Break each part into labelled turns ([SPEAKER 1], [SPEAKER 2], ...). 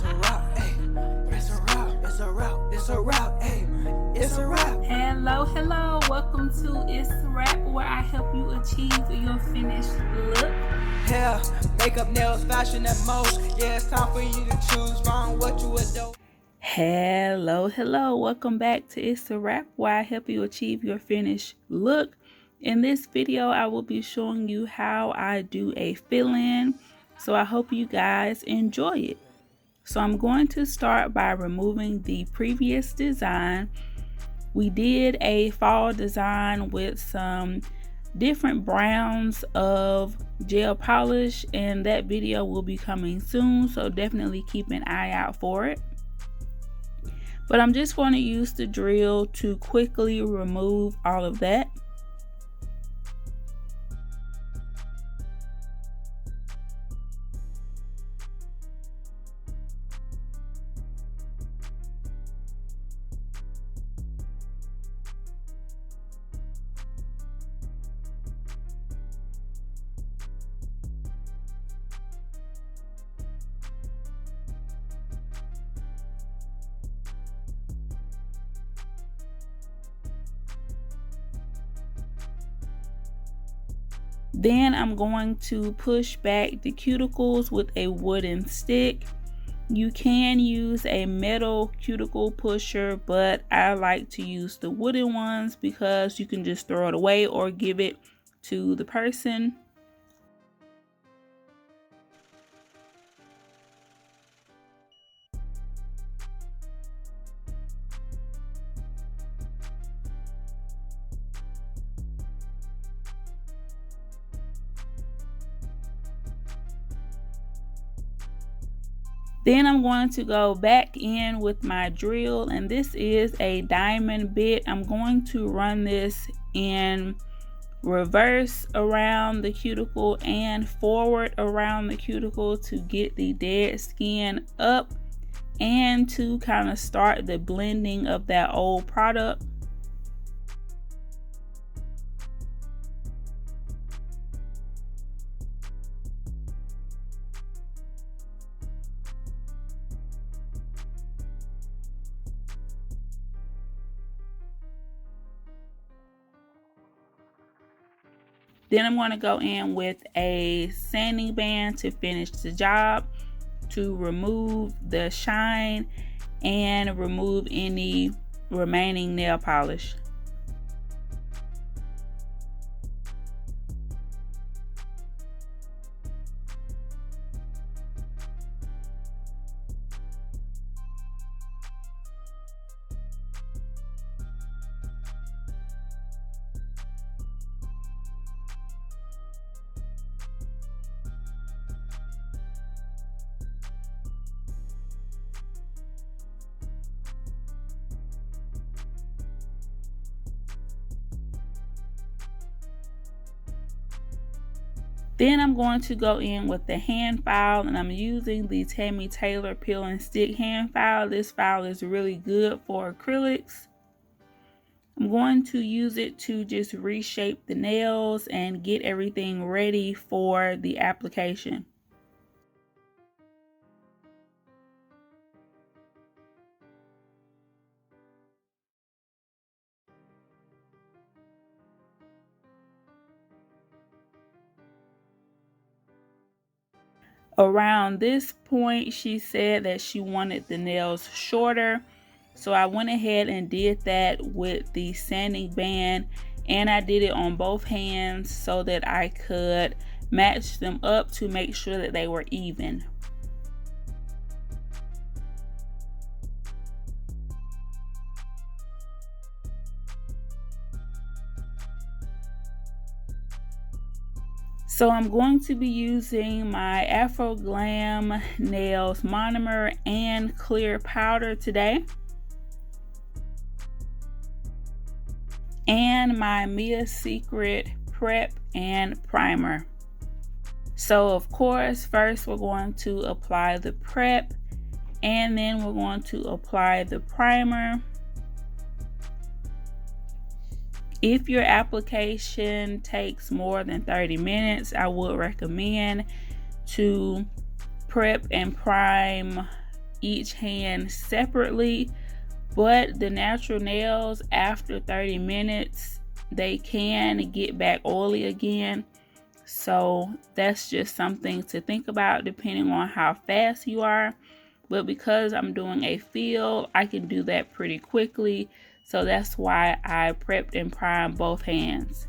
[SPEAKER 1] It's a wrap, ayy. It's a wrap, it's a wrap, it's a wrap, ayy. It's a wrap.
[SPEAKER 2] Hello, welcome to Itz Sirap, where I help you achieve your finished look.
[SPEAKER 1] Hair, makeup, nails, fashion, and most. Yeah, it's time for you to choose from what you adore.
[SPEAKER 2] Hello, welcome back to Itz Sirap, where I help you achieve your finished look. In this video, I will be showing you how I do a fill-in, so I hope you guys enjoy it. So I'm going to start by removing the previous design. We did a fall design with some different browns of gel polish, and that video will be coming soon, so definitely keep an eye out for it. But I'm just going to use the drill to quickly remove all of that. Then I'm going to push back the cuticles with a wooden stick. You can use a metal cuticle pusher, but I like to use the wooden ones because you can just throw it away or give it to the person. Then I'm going to go back in with my drill, and this is a diamond bit. I'm going to run this in reverse around the cuticle and forward around the cuticle to get the dead skin up and to kind of start the blending of that old product. Then I'm going to go in with a sanding band to finish the job, to remove the shine and remove any remaining nail polish. Then I'm going to go in with the hand file, and I'm using the Tammy Taylor Peel and Stick hand file. This file is really good for acrylics. I'm going to use it to just reshape the nails and get everything ready for the application. Around this point, she said that she wanted the nails shorter, so I went ahead and did that with the sanding band, and I did it on both hands so that I could match them up to make sure that they were even. So I'm going to be using my Afro Glam Nails monomer and clear powder today, and my Mia Secret prep and primer. So of course, first we're going to apply the prep, and then we're going to apply the primer. If your application takes more than 30 minutes, I would recommend to prep and prime each hand separately, but the natural nails, after 30 minutes, they can get back oily again. So that's just something to think about depending on how fast you are. But because I'm doing a fill, I can do that pretty quickly. So that's why I prepped and primed both hands.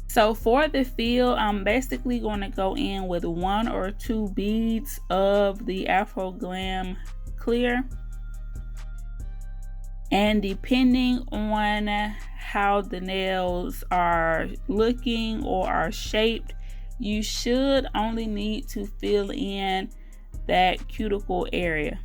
[SPEAKER 2] So for the fill, I'm basically going to go in with 1 or 2 beads of the Afro Glam Clear. And depending on how the nails are looking or are shaped, you should only need to fill in that cuticle area.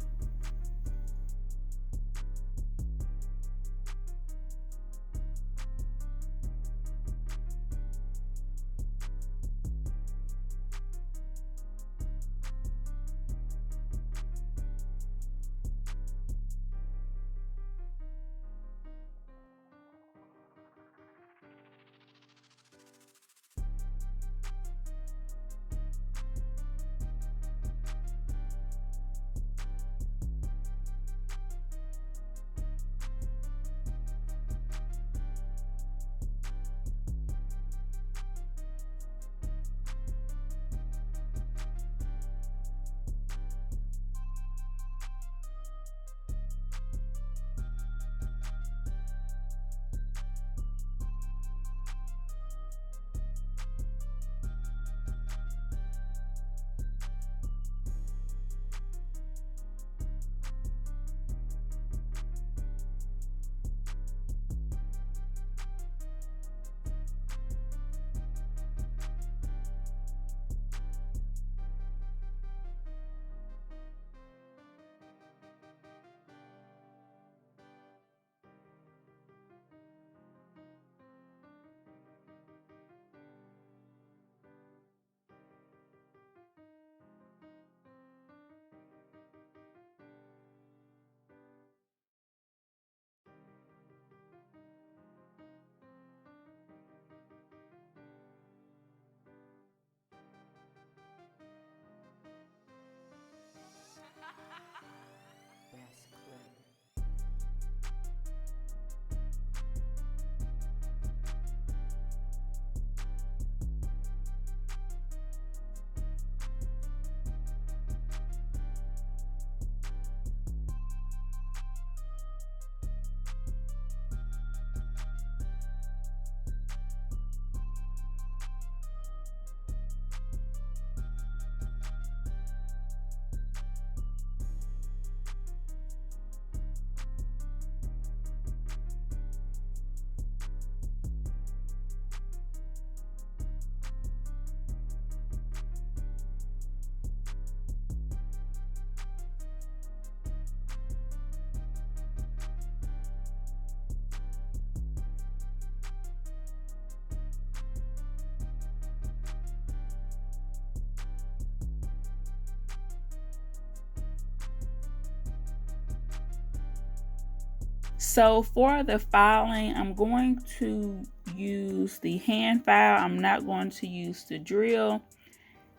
[SPEAKER 2] So for the filing, I'm going to use the hand file. I'm not going to use the drill.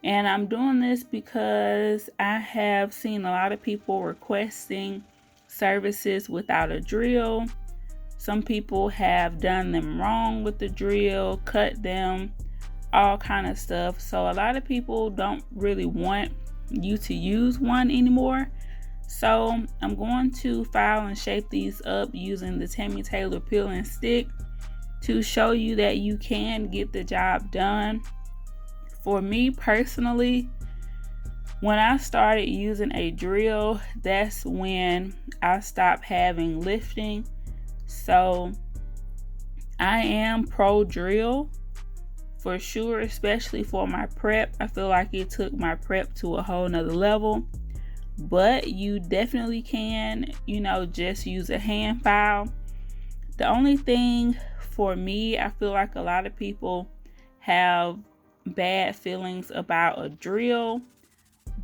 [SPEAKER 2] And I'm doing this because I have seen a lot of people requesting services without a drill. Some people have done them wrong with the drill, cut them, all kind of stuff. So a lot of people don't really want you to use one anymore. So I'm going to file and shape these up using the Tammy Taylor peel and stick to show you that you can get the job done. For me personally, when I started using a drill, that's when I stopped having lifting. So I am pro drill for sure, especially for my prep. I feel like it took my prep to a whole nother level. But you definitely can, just use a hand file. The only thing for me, I feel like a lot of people have bad feelings about a drill,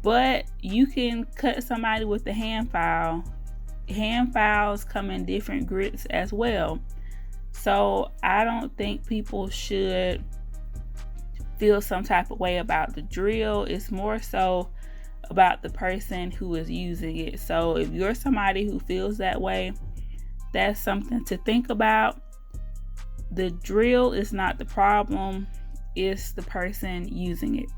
[SPEAKER 2] but you can cut somebody with the hand file. Hand files come in different grits as well. So I don't think people should feel some type of way about the drill. It's more so about the person who is using it. So if you're somebody who feels that way, that's something to think about. The drill is not the problem, it's the person using it.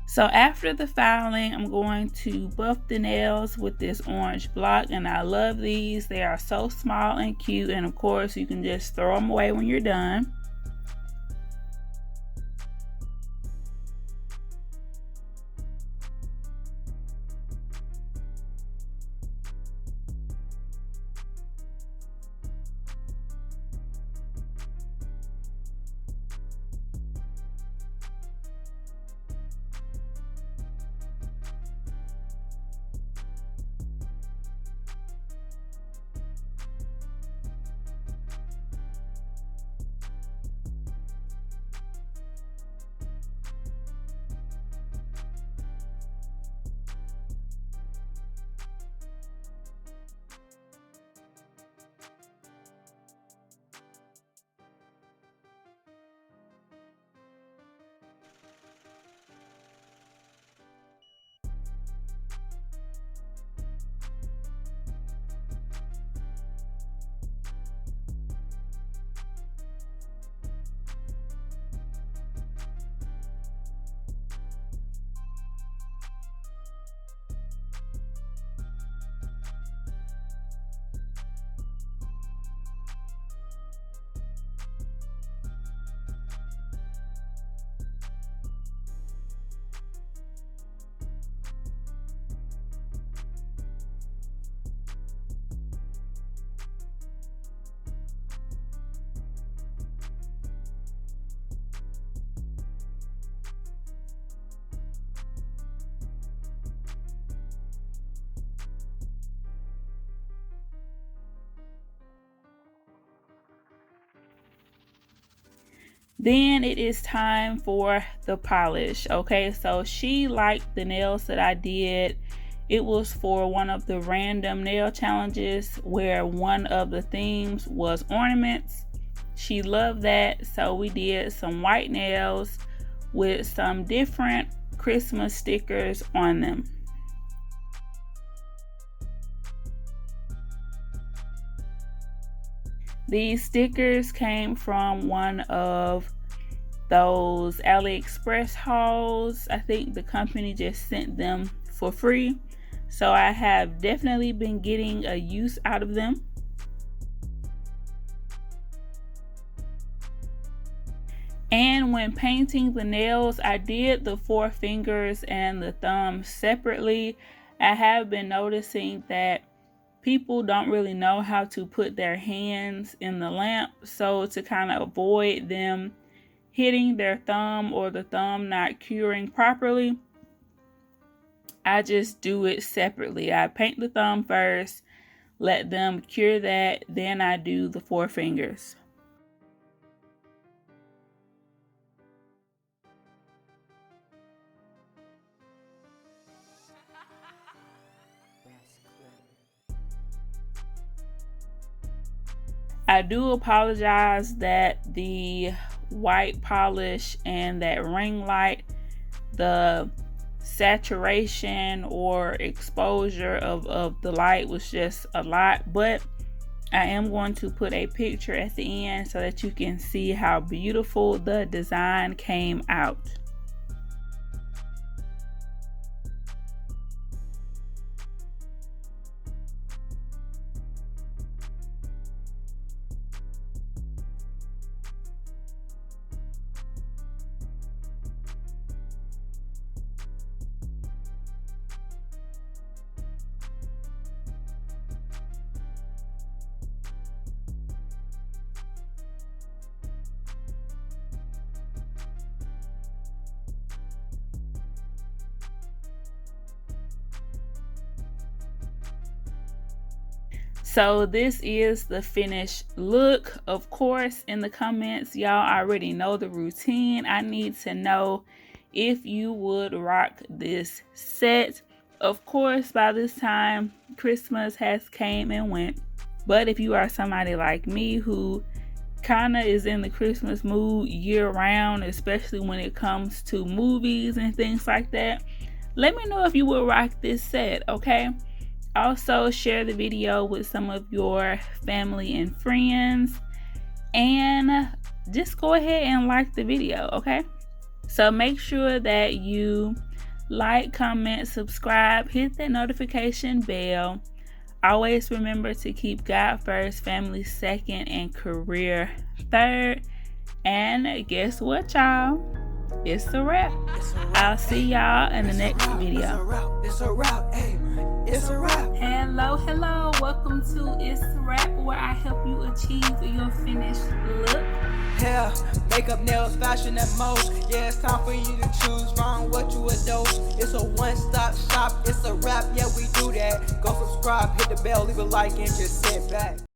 [SPEAKER 2] So after the filing, I'm going to buff the nails with this orange block, and I love these. They are so small and cute, and of course you can just throw them away when you're done. Then it is time for the polish. Okay, so she liked the nails that I did. It was for one of the random nail challenges where one of the themes was ornaments. She loved that, so we did some white nails with some different Christmas stickers on them. These stickers came from one of those AliExpress hauls. I think the company just sent them for free. So I have definitely been getting a use out of them. And when painting the nails, I did the 4 fingers and the thumb separately. I have been noticing that people don't really know how to put their hands in the lamp, so to kind of avoid them hitting their thumb or the thumb not curing properly, I just do it separately. I paint the thumb first, let them cure that, then I do the 4 fingers. I do apologize that the white polish and that ring light, the saturation or exposure of the light was just a lot, but I am going to put a picture at the end so that you can see how beautiful the design came out. So this is the finished look. Of course, in the comments, y'all already know the routine. I need to know if you would rock this set. Of course, by this time, Christmas has came and went. But if you are somebody like me who kind of is in the Christmas mood year round, especially when it comes to movies and things like that, let me know if you would rock this set, okay? Also, share the video with some of your family and friends, and just go ahead and like the video, okay? So make sure that you like, comment, subscribe, hit that notification bell. Always remember to keep God first, family second, and career third. And guess what, y'all? It's a wrap. I'll see y'all in the next video.
[SPEAKER 1] It's a wrap. Hey, it's a wrap.
[SPEAKER 2] Hello. Welcome to Itz Sirap, where I help you achieve your finished look.
[SPEAKER 1] Hair, makeup, nails, fashion, and most. Yeah, it's time for you to choose wrong what you endorse. It's a one-stop shop. It's a wrap. Yeah, we do that. Go subscribe, hit the bell, leave a like, and just sit back.